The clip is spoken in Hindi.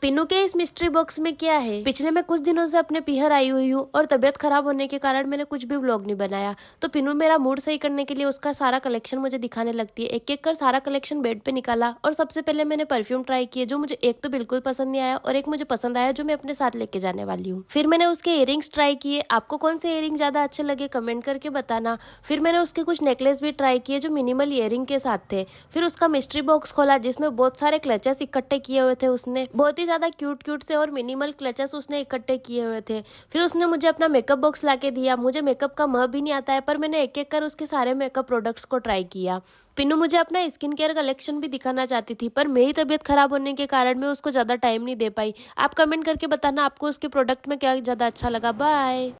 पिनू के इस मिस्ट्री बॉक्स में क्या है? पिछले मैं कुछ दिनों से अपने पीहर आई हुई हूँ और तबियत खराब होने के कारण मैंने कुछ भी व्लॉग नहीं बनाया। तो पिनू मेरा मूड सही करने के लिए उसका सारा कलेक्शन मुझे दिखाने लगती है। एक एक कर सारा कलेक्शन बेड पे निकाला और सबसे पहले मैंने परफ्यूम ट्राई किए, जो मुझे एक तो बिल्कुल पसंद नहीं आया और एक मुझे पसंद आया जो मैं अपने साथ लेके जाने वाली हूँ। फिर मैंने उसके इयरिंग्स ट्राई किए। आपको कौन से इयरिंग ज्यादा अच्छे लगे कमेंट करके बताना। फिर मैंने उसके कुछ नेकलेस भी ट्राई किए जो मिनिमल इयरिंग के साथ थे। फिर उसका मिस्ट्री बॉक्स खोला जिसमें बहुत सारे क्लचेस इकट्ठे किए हुए थे। उसने बहुत ही ज्यादा क्यूट क्यूट से और मिनिमल क्लचेस उसने इकट्ठे किए हुए थे। फिर उसने मुझे अपना मेकअप बॉक्स लाके दिया। मुझे मेकअप का म भी नहीं आता है, पर मैंने एक एक कर उसके सारे मेकअप प्रोडक्ट्स को ट्राई किया। पिन्नू मुझे अपना स्किन केयर कलेक्शन भी दिखाना चाहती थी, पर मेरी तबीयत खराब होने के कारण मैं उसको ज्यादा टाइम नहीं दे पाई। आप कमेंट करके बताना आपको उसके प्रोडक्ट में क्या ज्यादा अच्छा लगा। बाय।